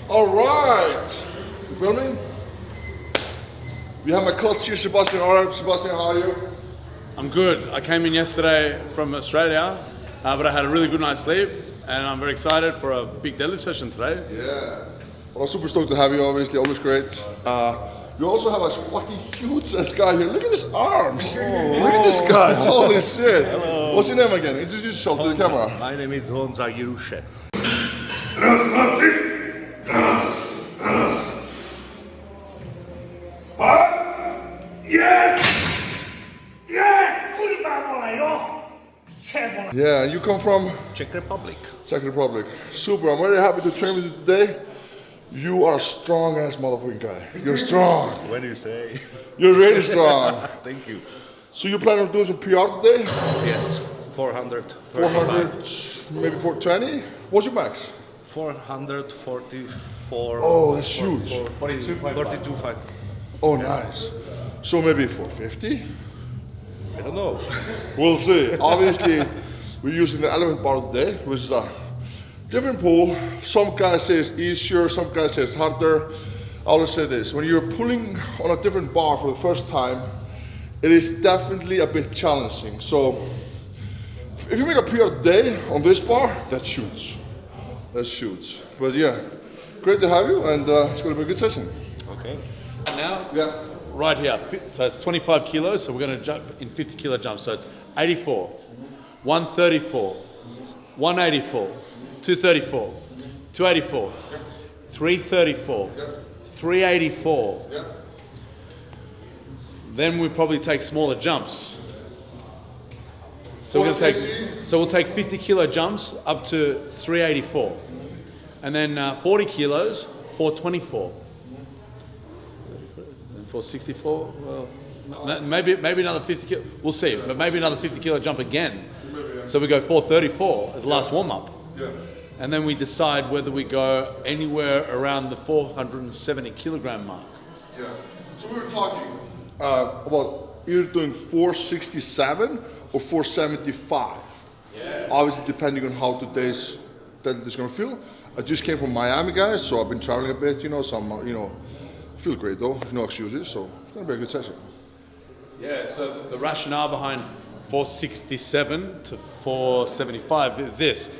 All right. You filming? We have my coach here, Sebastian Oreb. Sebastian, how are you? I'm good. I came in yesterday from Australia, but I had a really good night's sleep, and I'm very excited for a big deadlift session today. Yeah. Well, I'm super stoked to have you, obviously. Always great. We also have a fucking huge ass guy here. Look at his arms. Look at this guy. Holy shit. Hello. What's your name again? Introduce yourself to the camera. My name is HONZA JIRUSE. Yeah, you come from Czech Republic. Czech Republic. Super. I'm very happy to train with you today. You are a strong ass motherfucking guy. You're strong. What do you say? You're really strong. Thank you. So you plan on doing some PR today? Yes, 400. 400, maybe 420? What's your max? 444. Oh, that's huge. 42.5. Oh, nice. So maybe 450? I don't know. We'll see. Obviously, we're using the elephant bar today, which is a different pull. Some guys say it's easier, some guys say it's harder. I always say this, when you're pulling on a different bar for the first time, it is definitely a bit challenging. So, if you make a PR today on this bar, that's huge. That's huge. But yeah, great to have you, and it's going to be a good session. Okay. And now, Yeah. right here, so it's 25 kilos, so we're going to jump in 50 kilo jumps. So it's 84, 134, 184, 234, 284, 334, 384. Then we probably take smaller jumps. So we'll take 50 kilo jumps up to 384, and then 40 kilos, 424. 464. Well, maybe another 50 kilo. We'll see, but maybe another 50 kilo jump again. So we go 434 as the last warm up. Yeah. And then we decide whether we go anywhere around the 470 kilogram mark. Yeah. So we were talking about either doing 467 or 475. Yeah. Obviously, depending on how today's deadlift is going to feel. I just came from Miami, guys, so I've been traveling a bit, so I'm, feel great though, no excuses, so it's going to be a good session. Yeah, so the rationale behind 467 to 475 is this.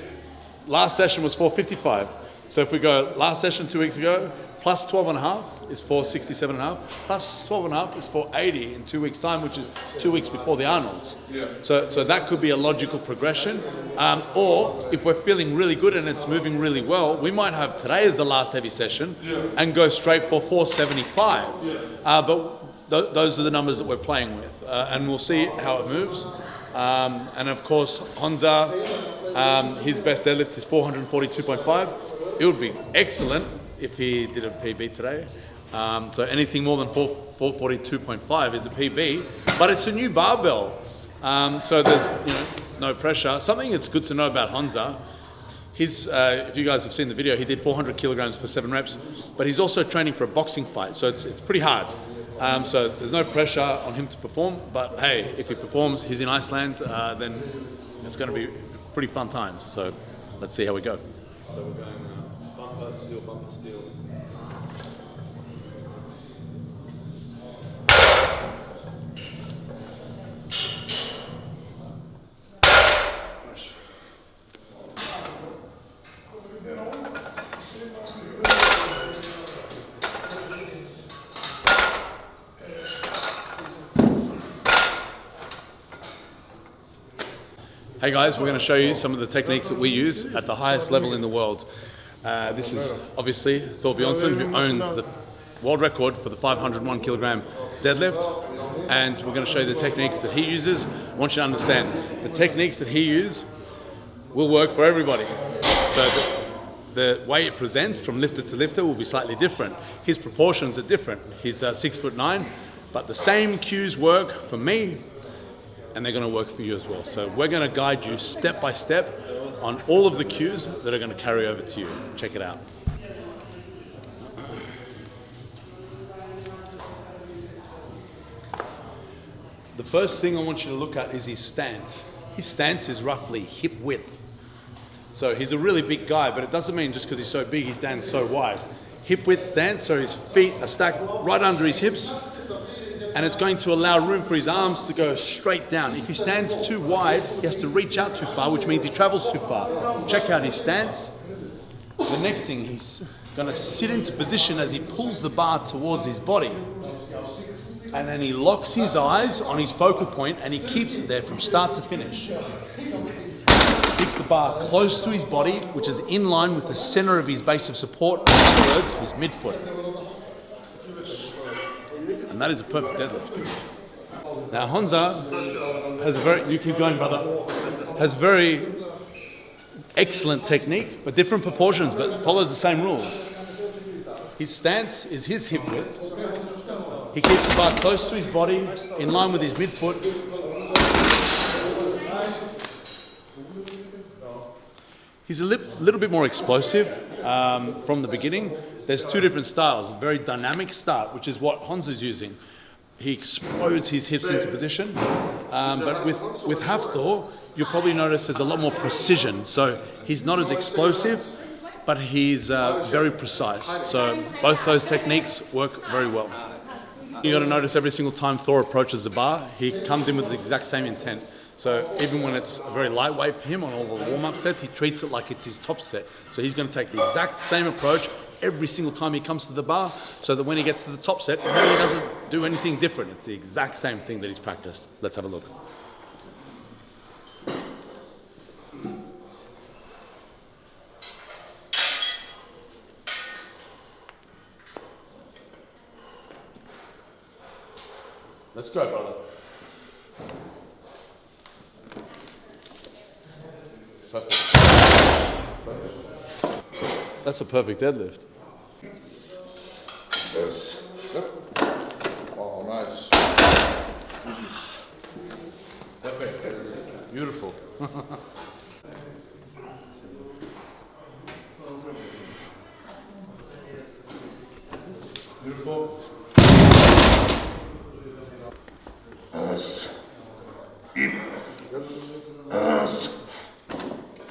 Last session was 455. So if we go last session 2 weeks ago, plus 12.5 is 467.5, plus 12.5 is 480 in 2 weeks' time, which is 2 weeks before the Arnold's. Yeah. So that could be a logical progression. Or if we're feeling really good and it's moving really well, we might have today as the last heavy session and go straight for 475. But those are the numbers that we're playing with. And we'll see how it moves. And of course, HONZA, his best deadlift is 442.5. It would be excellent if he did a PB today. So anything more than 442.5 is a PB, but it's a new barbell. So there's no pressure. Something that's good to know about HONZA, if you guys have seen the video, he did 400 kilograms for 7 reps, but he's also training for a boxing fight, so it's pretty hard. So there's no pressure on him to perform, but hey, if he performs, he's in Iceland, then it's going to be pretty fun times. So let's see how we go. So we're going bumper, steel, bumper, steel. Hey guys, we're going to show you some of the techniques that we use at the highest level in the world. This is obviously Thorbjornsson, who owns the world record for the 501 kilogram deadlift, and we're going to show you the techniques that he uses. I want you to understand, the techniques that he uses will work for everybody. So the way it presents from lifter to lifter will be slightly different. His proportions are different. He's 6'9", but the same cues work for me, and they're going to work for you as well. So we're going to guide you step by step on all of the cues that are going to carry over to you. Check it out. The first thing I want you to look at is his stance. His stance is roughly hip width. So he's a really big guy, but it doesn't mean just because he's so big, he stands so wide. Hip width stance, so his feet are stacked right under his hips, and it's going to allow room for his arms to go straight down. If he stands too wide, he has to reach out too far, which means he travels too far. Check out his stance. The next thing, he's gonna sit into position as he pulls the bar towards his body. And then he locks his eyes on his focal point and he keeps it there from start to finish. Keeps the bar close to his body, which is in line with the center of his base of support, in other words, his midfoot. And that is a perfect deadlift. Now HONZA has a very, you keep going brother, has very excellent technique, but different proportions, but follows the same rules. His stance is his hip width. He keeps the bar close to his body, in line with his midfoot. He's a little bit more explosive from the beginning. There's two different styles. A very dynamic start, which is what HONZA's using. He explodes his hips into position. But with Hafthor, you'll probably notice there's a lot more precision. So he's not as explosive, but he's very precise. So both those techniques work very well. You got to notice every single time Thor approaches the bar, he comes in with the exact same intent. So even when it's very lightweight for him on all the warm-up sets, he treats it like it's his top set. So he's going to take the exact same approach every single time he comes to the bar, so that when he gets to the top set, he doesn't do anything different. It's the exact same thing that he's practiced. Let's have a look. Let's go, brother. Perfect. Perfect. That's a perfect deadlift. Yes. Oh, nice. Perfect. Beautiful. Beautiful.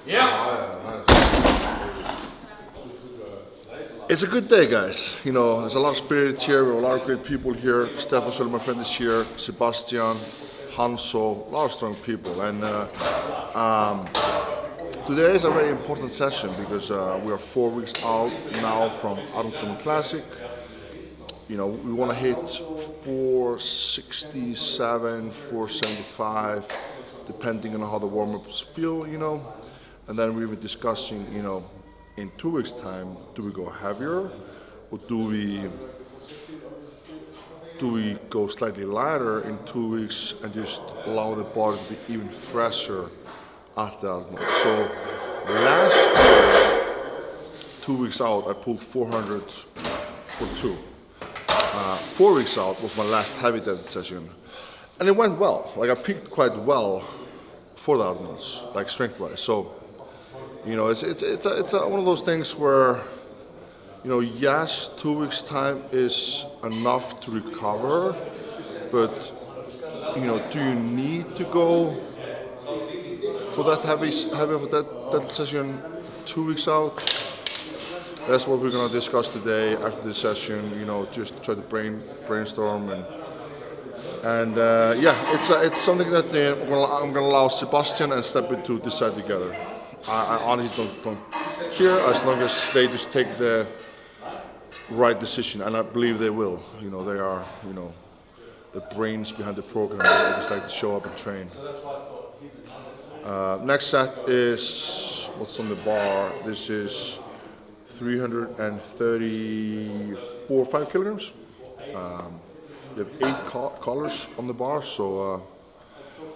Yeah. It's a good day, guys. You know, there's a lot of spirit here. We have a lot of great people here. Stefan, my friend, is here. Sebastian, HONZA, a lot of strong people. And today is a very important session because we are 4 weeks out now from Arnold Classic. You know, we want to hit 467, 475, depending on how the warm-ups feel, you know. And then we were discussing, you know, in 2 weeks' time, do we go heavier or do we go slightly lighter in 2 weeks and just allow the body to be even fresher at that Arnold? So last year, 2 weeks out, I pulled 400 for 2. 4 weeks out was my last heavy deadlift session, and it went well. Like I peaked quite well for the Arnolds, like strength-wise. So, you know, it's one of those things where, you know, yes, 2 weeks time is enough to recover, but you know, do you need to go for that heavy of a deadlift session 2 weeks out? That's what we're gonna discuss today after this session. You know, just try to brainstorm and yeah, it's something that I'm gonna allow Sebastian and Stephen to decide together. I honestly don't care as long as they just take the right decision, and I believe they will. You know, they are, you know, the brains behind the program. They just like to show up and train. Next set is what's on the bar. This is 334 5 kilograms. You have 8 collars on the bar, so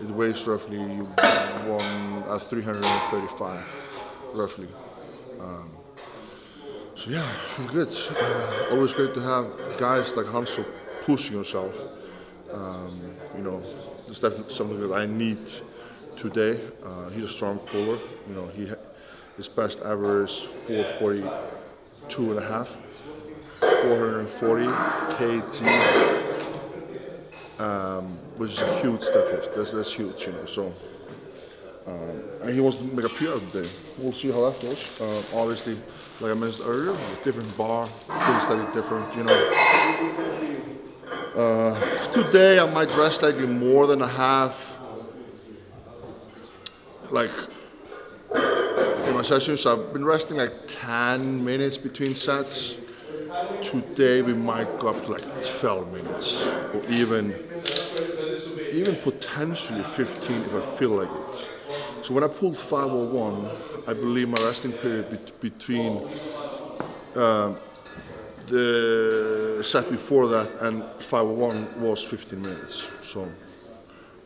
it weighs roughly 335, roughly. So yeah, I feel good. Always great to have guys like HONZA pushing yourself. You know, it's definitely something that I need today. He's a strong puller. You know, his best ever is 442.5, 440 kg, which is a huge deadlift. That's huge, you know. So And he wants to make a PR today. We'll see how that goes. Obviously, like I mentioned earlier, it's different bar, feels slightly different, you know. Today I might rest slightly more than a half. Like in my sessions, I've been resting like 10 minutes between sets. Today we might go up to like 12 minutes, or even potentially 15 if I feel like it. So when I pulled 501, I believe my resting period between the set before that and 501 was 15 minutes. So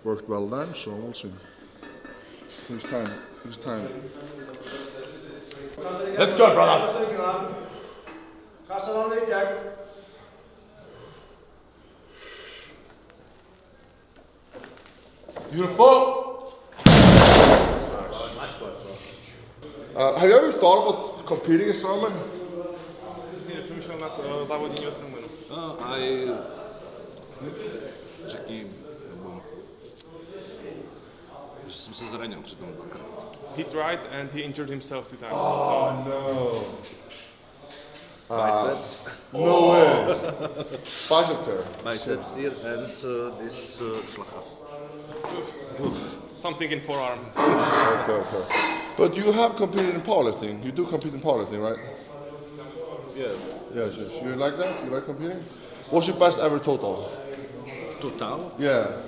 worked well then, so we'll see. It's time. Let's go, brother. Beautiful. Have you ever thought about competing in strongman? He tried and he injured himself 2 times. Oh no. Biceps. No way. Bicep tear. Biceps here and this schlacha. Something in forearm. Okay. But you have competed in powerlifting. You do compete in powerlifting, right? Yes. Yes. You like that? You like competing? What's your best ever total? Total. Yeah.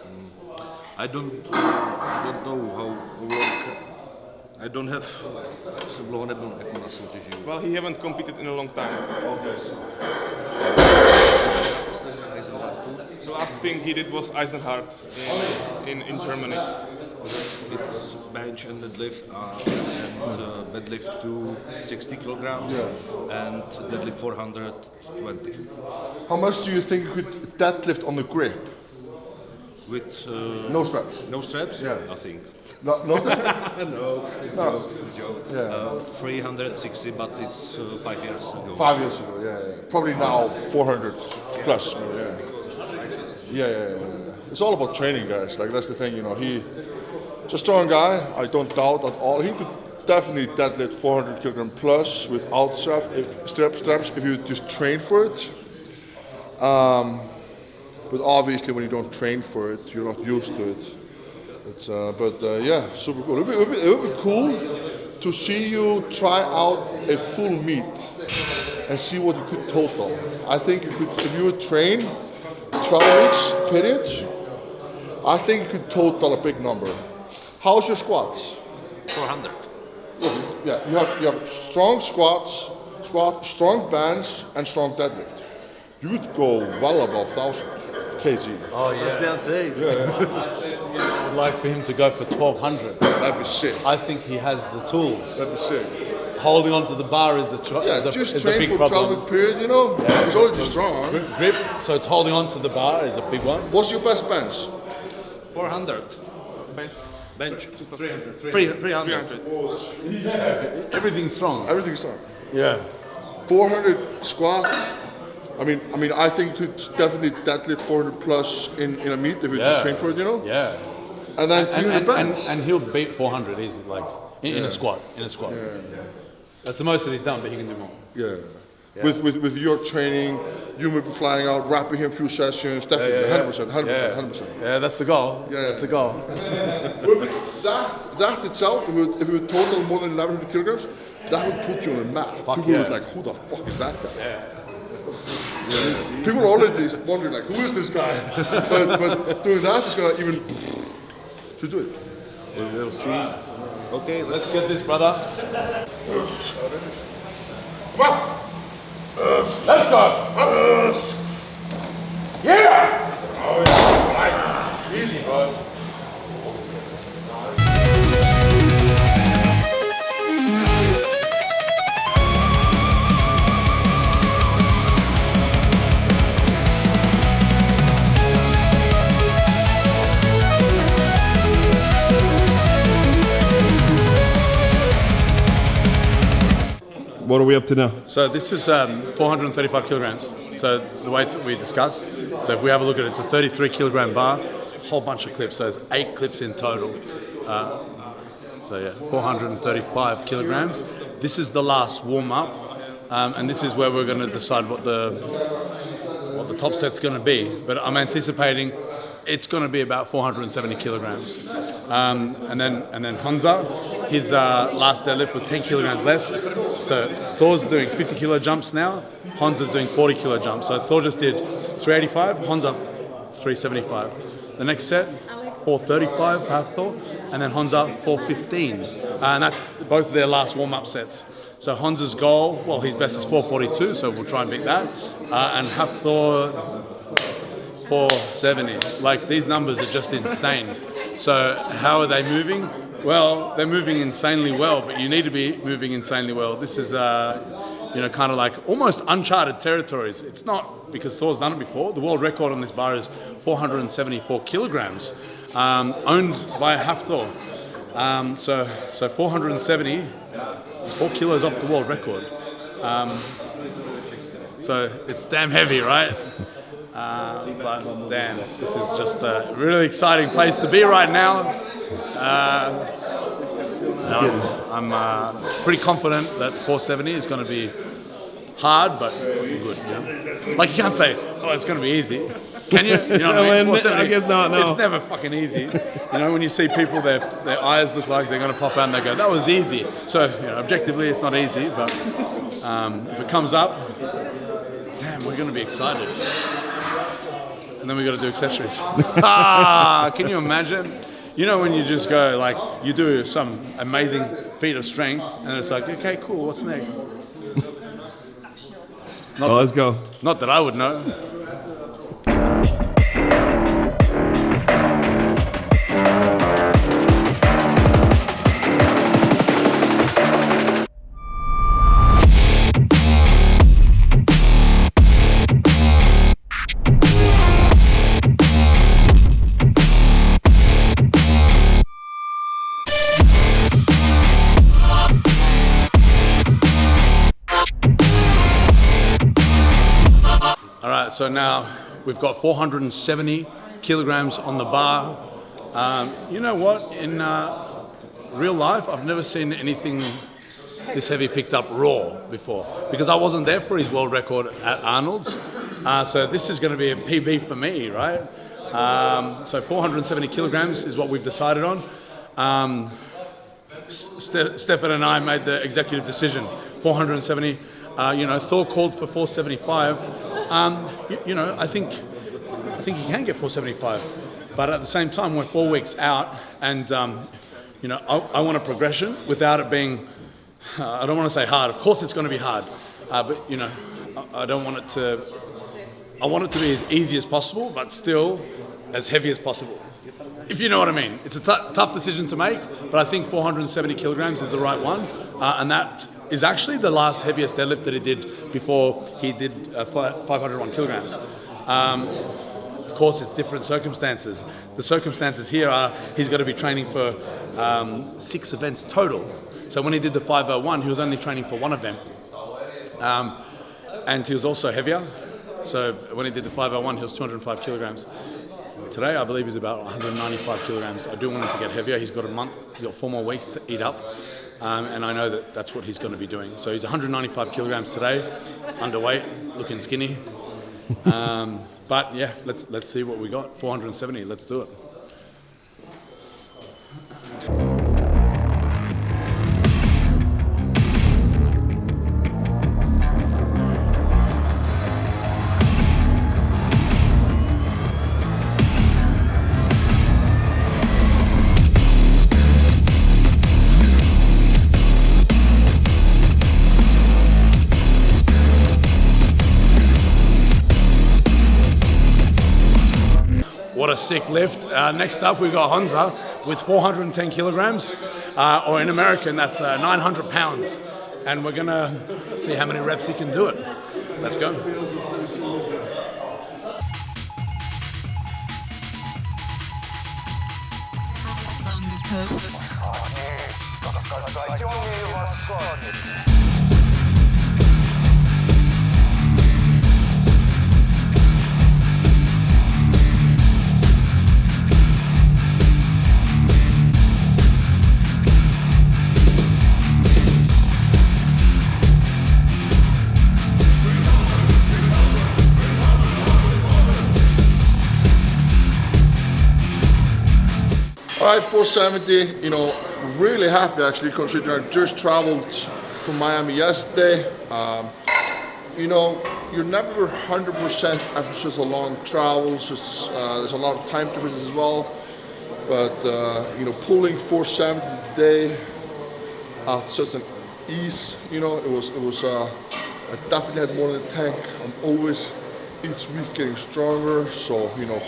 I don't know how long. I don't have Well, he haven't competed in a long time. The last thing he did was Eisenhardt in Germany. It's bench and deadlift and deadlift to 60 kilograms and deadlift 420 How much do you think you could deadlift on the grip? with No straps. no straps. Yeah. Nothing. Nothing? No, it's No. a joke. Yeah. 360, but it's 5 years ago. 5 years ago, yeah. Probably now 400 plus. Yeah. It's all about training, guys. Like that's the thing, you know. He's a strong guy. I don't doubt at all. He could definitely deadlift 400 kilogram plus without straps if you just train for it. But obviously, when you don't train for it, you're not used to it. It's, yeah, super cool. It would be cool to see you try out a full meet and see what you could total. I think you could, if you would train 12 weeks period, I think you could total a big number. How's your squats? 400. Yeah, you have strong squats, strong bands, and strong deadlift. You would go well above 1,000 kg. Oh yeah. Sebastian says. I said to him I would like for him to go for 1,200. That'd be sick. I think he has the tools. That'd be sick. Holding on to the bar is a Just is a train big for problem. 12 week period, you know? He's already strong. Grip, so it's holding on to the bar is a big one. What's your best bench? 400. Bench. 300. 300. Everything's strong. Everything's strong. Yeah. 400 squats. I mean, I think you could definitely deadlift 400 plus in a meet if you just train for it, you know? Yeah. And then 300 bench. And he'll beat 400 easy, like in a squat. That's the most that he's done, but he can do more. Yeah. With your training, you may be flying out, wrapping him a few sessions, definitely, 100%. Yeah, that's the goal. Yeah. That's the goal. Well, but that itself, if you would total more than 1,100 kilograms, that would put you on the map. People would like, who the fuck is that guy? Yeah. People are already wondering like, who is this guy? but doing that is gonna even to do it. We will see. Okay, Let's get this, brother. Come on! Let's go. Yeah. Oh yeah. Nice. Easy, bro. What are we up to now? So this is 435 kilograms. So the weights that we discussed. So if we have a look at it, it's a 33 kilogram bar, whole bunch of clips. So there's 8 clips in total. So yeah, 435 kilograms. This is the last warm up, and this is where we're going to decide what the top set's going to be. But I'm anticipating it's going to be about 470 kilograms. And then HONZA, his last deadlift was 10 kilograms less. So Thor's doing 50 kilo jumps now. HONZA's doing 40 kilo jumps. So Thor just did 385, HONZA 375. The next set, 435 Hafthor, and then HONZA 415. And that's both of their last warm-up sets. So HONZA's goal, well, his best is 442, so we'll try and beat that. And Hafthor 470. Like, these numbers are just insane. So how are they moving? Well, they're moving insanely well, but you need to be moving insanely well. This is, kind of like almost uncharted territories. It's not because Thor's done it before. The world record on this bar is 474 kilograms, owned by Hafthor. So 470 is 4 kilos off the world record. So it's damn heavy, right? But damn, this is just a really exciting place to be right now. I'm pretty confident that 470 is going to be hard, but good. You know? Like, you can't say, oh, it's going to be easy. Can you? You know what I mean? 470, I guess not, no. It's never fucking easy. You know, when you see people, their eyes look like they're going to pop out and they go, that was easy. So, objectively, it's not easy, but if it comes up, damn, we're going to be excited. And then we got to do accessories. Can you imagine? You know, when you just go, like, you do some amazing feat of strength, and it's like, okay, cool, what's next? Let's go. Not that I would know. So now we've got 470 kilograms on the bar. You know what? In real life, I've never seen anything this heavy picked up raw before, because I wasn't there for his world record at Arnold's. So this is going to be a PB for me, right? So 470 kilograms is what we've decided on. Stefan and I made the executive decision, 470. Thor called for 475. I think he can get 475, but at the same time, we're 4 weeks out, and I want a progression without it being. I don't want to say hard. Of course, it's going to be hard, but I don't want it to. I want it to be as easy as possible, but still as heavy as possible. If you know what I mean. It's a tough decision to make, but I think 470 kilograms is the right one, and that is actually the last heaviest deadlift that he did before he did 501 kilograms. Of course, it's different circumstances. The circumstances here are he's got to be training for 6 events total. So when he did the 501, he was only training for 1 event. And he was also heavier. So when he did the 501, he was 205 kilograms. Today, I believe he's about 195 kilograms. I do want him to get heavier. He's got a month. He's got 4 more weeks to eat up. And I know that that's what he's going to be doing. So he's 195 kilograms today, underweight, looking skinny. But yeah, let's see what we got. 470, let's do it. What a sick lift. Next up, we've got HONZA with 410 kilograms, or in American, that's 900 pounds. And we're gonna see how many reps he can do it. Let's go. tried 470, you know, really happy actually considering I just traveled from Miami yesterday. You know, you're never 100% after just a long travel. It's just, there's a lot of time differences as well. But you know, pulling 470 today at such an ease, you know, it was. I definitely had more in the tank. I'm always each week getting stronger. So you know,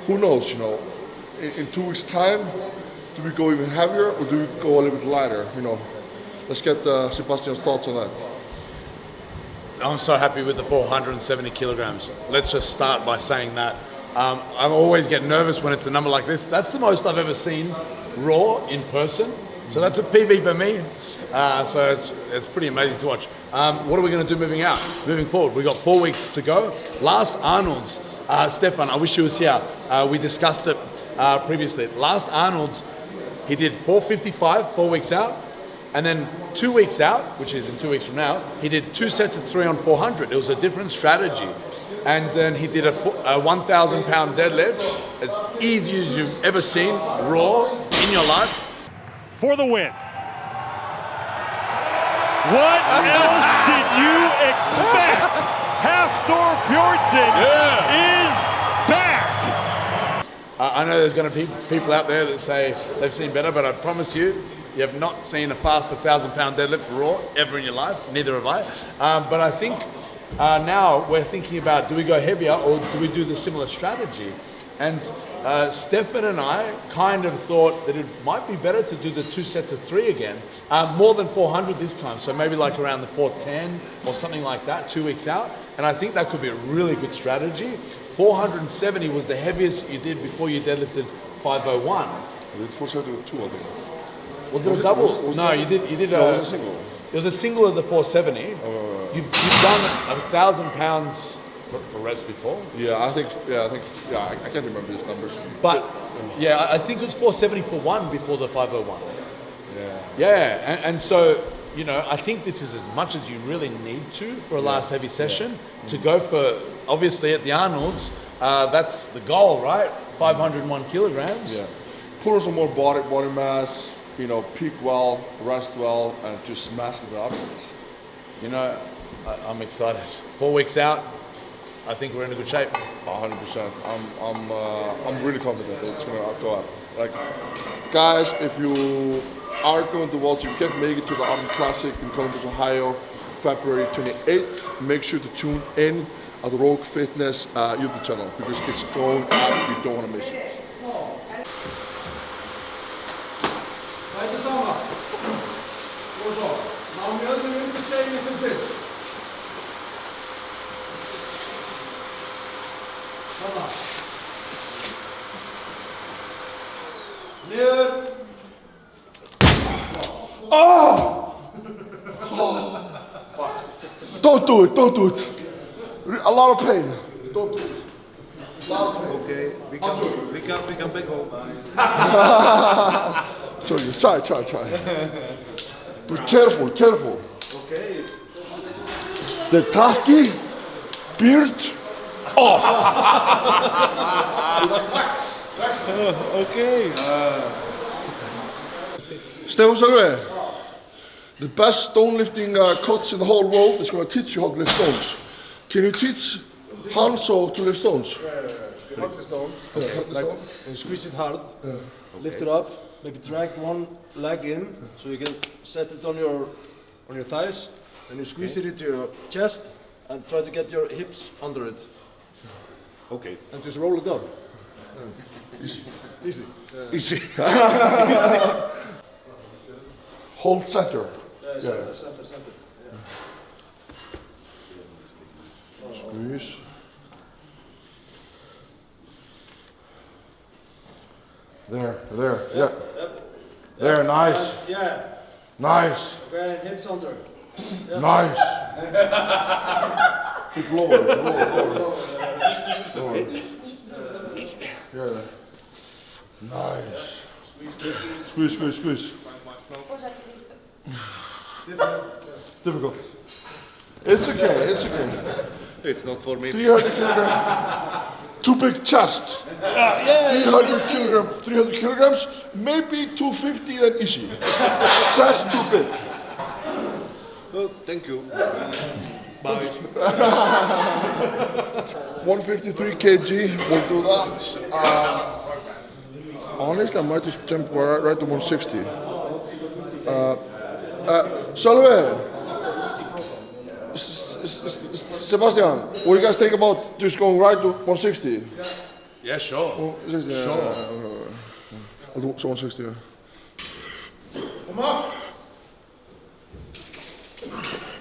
who knows? You know, in 2 weeks' time, do we go even heavier or do we go a little bit lighter? You know, let's get Sebastian's thoughts on that. I'm so happy with the 470 kilograms. Let's just start by saying that. I always get nervous when it's a number like this. That's the most I've ever seen raw in person. So that's a PB for me. So it's pretty amazing to watch. What are we going to do moving forward? We've got 4 weeks to go. Last Arnold's, Stefan, I wish he was here. We discussed it previously. Last Arnold's, he did 455, 4 weeks out. And then 2 weeks out, which is in 2 weeks from now, he did 2 sets of 3 on 400. It was a different strategy. And then he did a 1,000 pound deadlift, as easy as you've ever seen, raw, in your life. For the win. What else did you expect? Hafthor Bjornsson is back. I know there's going to be people out there that say they've seen better, but I promise you, you have not seen a fast 1,000 pound deadlift raw ever in your life. Neither have I. But I think now we're thinking about, do we go heavier or do we do the similar strategy? And Stefan and I kind of thought that it might be better to do the 2 sets of 3 again, more than 400 this time. So maybe like around the 410 or something like that, 2 weeks out. And I think that could be a really good strategy. 470 was the heaviest you did before you deadlifted 501. I did 470 with 2, I think. Was it a double? No, you did no, it was a single. It was a single of the 470. You've done 1,000 pounds for reps before. Yeah, I think, I can't remember these numbers. But yeah, I think it was 470 for 1 before the 501. Yeah, and so, you know, I think this is as much as you really need to for a last heavy session to go for, obviously at the Arnold's, that's the goal, right? 501 kilograms. Yeah. Put on some more body mass, you know, peak well, rest well, and just smash the upwards. You know, I'm excited. 4 weeks out, I think we're in a good shape. 100%. I'm really confident that it's gonna go up. Like, guys, if you are going to watch, if you can't make it to the Autumn Classic in Columbus, Ohio, February 28th, make sure to tune in at the Rogue Fitness YouTube channel because it's going up. You don't want to miss it. Don't do it, don't do it. A lot of pain. Don't do it. A lot of pain. Okay, we can back home. Try. But careful. Okay. The tacky beard off. Okay. Stefan Sölve, the best stone lifting coach in the whole world is going to teach you how to lift stones. Can you teach HONZA to lift stones? Hug the stone, and squeeze it hard. Lift it up. Maybe drag one leg in, so you can set it on your thighs, and you squeeze it into your chest, and try to get your hips under it. Okay. And just roll it up. Easy. Hold center. Center. Squeeze. There, yeah. There, nice. Yeah. Nice. Okay, hips under. Nice. It's lower. Yeah. Nice. Squeeze. Difficult. It's okay. It's not for me. 300 kilogram. too big chest. 300 kilograms, maybe 250 then easy. Chest too big. Oh, thank you. 153 kg, we'll do that. Honestly, I might just jump right to 160. Sölve, Sebastian, what do you guys think about just going right to 160? Yeah, sure. 160, Sure. I'll do 160. Yeah. Kom op!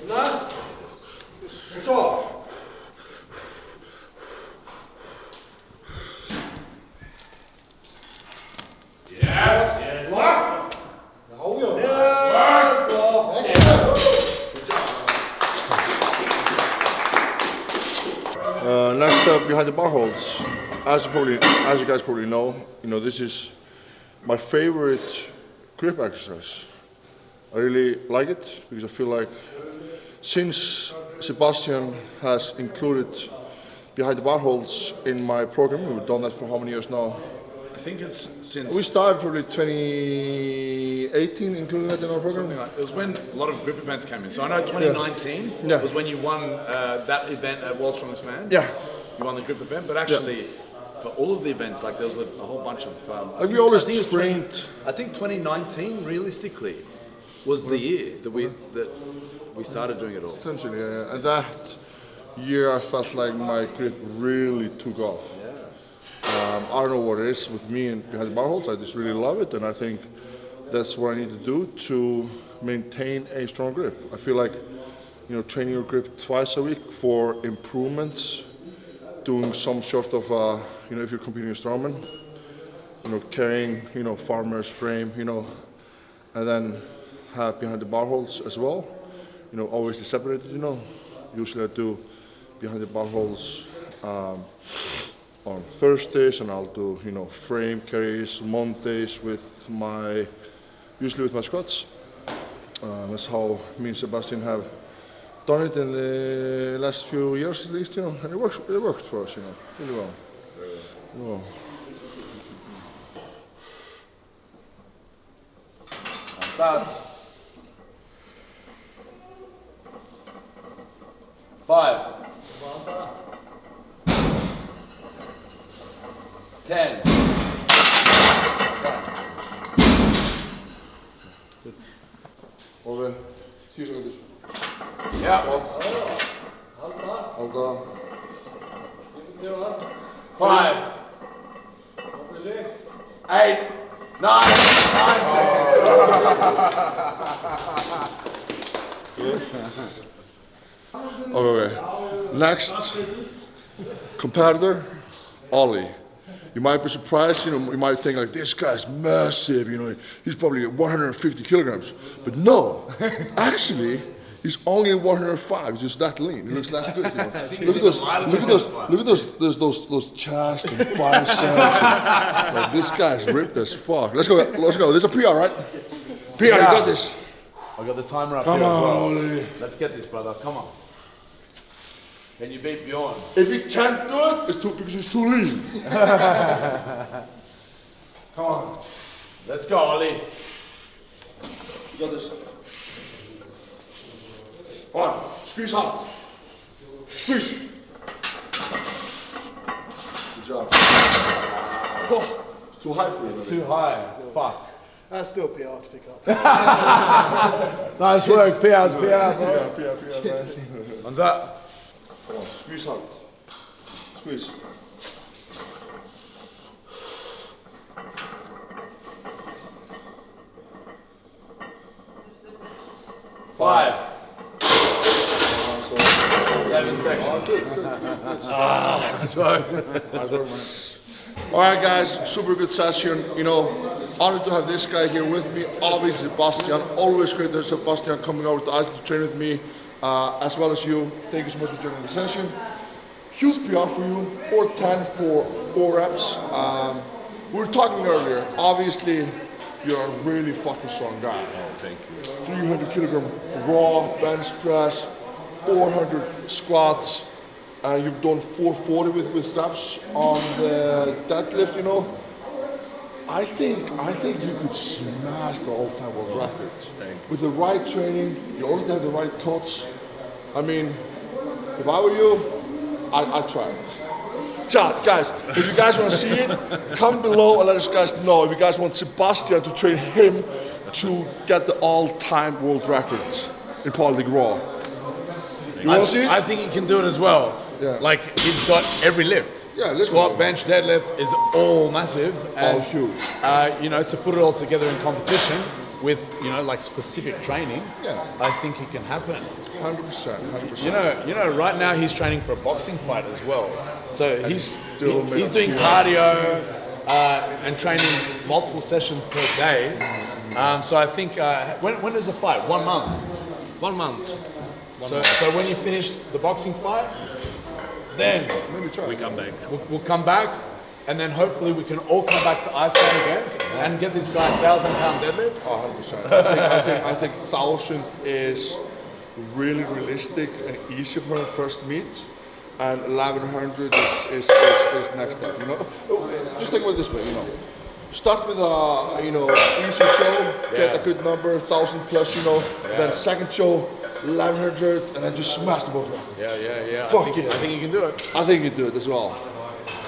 Na? Zo! Next up, behind the bar holds. As you guys probably know, this is my favorite grip exercise. I really like it because I feel like since Sebastian has included behind the bar holds in my program, we've done that for how many years now? I think it's since... We started probably 2018, including that in our program. Something like, it was when a lot of grip events came in. So I know 2019 Yeah. was when you won that event at World's Strongest Man. Yeah. You won the grip event, but actually for all of the events, like there was a whole bunch of... Like we always I think it was trained. I think 2019, realistically, was the year that we started doing it all. Potentially, yeah. And that year I felt like my grip really took off. I don't know what it is with me and behind the bar holds. I just really love it, and I think that's what I need to do to maintain a strong grip. I feel like, training your grip twice a week for improvements, doing some sort of, if you're competing in strongman, carrying, farmer's frame, and then have behind the bar holds as well. Always separated, Usually I do behind the bar holds on Thursdays, and I'll do, frame carries Mondays usually with my squats. That's how me and Sebastian have done it in the last few years at least, and it worked for us, really well. Really well. Starts. 5. 10. Oreb, see you this. Yeah. HONZA. 5. 8. 9. 9 seconds. Okay. Next competitor, Ollie. You might be surprised, you might think like, this guy's massive, he's probably 150 kilograms. But no, actually, he's only 105, he's just that lean, he looks that good, Look at those chest and biceps. Like, this guy's ripped as fuck. Let's go, this is a PR, right? PR, you got this. I got the timer up Come here on, as well. Ollie. Let's get this, brother, come on. Can you beat Bjorn? If he can't do it, it's because he's too lean. Come on. Let's go, Ollie. You got this. Come on, squeeze hard. Squeeze. Good job. Oh, it's too high for you. It's too high. Fuck. That's still PR to pick up. Nice work, PR's PR, bro. PR, nice. HONZA. Come on, squeeze hard. Squeeze. Five. 7 seconds. Good. That's right. Alright guys, super good session. Honored to have this guy here with me. Obviously Sebastian, always great to have Sebastian coming over to Iceland to train with me, as well as you. Thank you so much for joining the session. Huge PR for you, 410 for 4 reps. We were talking earlier, obviously you're a really fucking strong guy. Oh, thank you. 300 kilogram raw bench press, 400 squats. and you've done 440 with straps on the deadlift, you know, I think you could smash the all-time world record. With the right training, you already have the right cuts. I mean, if I were you, I'd try it. So, guys, if you guys want to see it, comment below and let us guys know if you guys want Sebastian to train him to get the all-time world records in Powerlifting Raw. You want to see it? I think he can do it as well. Yeah. Like, he's got every lift. Yeah, literally. Squat, bench, deadlift is all massive. And, All huge. You know, to put it all together in competition with, you know, like specific training, Yeah. I think it can happen. 100%. You know, right now he's training for a boxing fight as well. So he's still he's doing cardio and training multiple sessions per day. So I think when is the fight? 1 month. 1 month. So when you finish the boxing fight, then Maybe try. We come back. we'll come back, and then hopefully we can all come back to Iceland again and get this guy a 1,000-pound deadlift. 100%. I think 1,000 is really realistic and easy for him first meet, and 1,100 is next step. You know, just think about it this way. You know, start with a easy show, get a good number, 1,000 plus. You know, then second show 1,100, and then just smash the world record. Yeah. Fuck I yeah. think you can do it. I think you do it as well.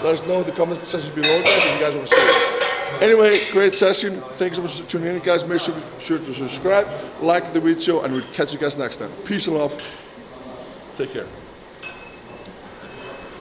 Let us know in the comment section below, guys, if you guys want to see it. Anyway, great session. Thanks so much for tuning in, guys. Make sure to subscribe, like the video, and we'll catch you guys next time. Peace and love. Take care.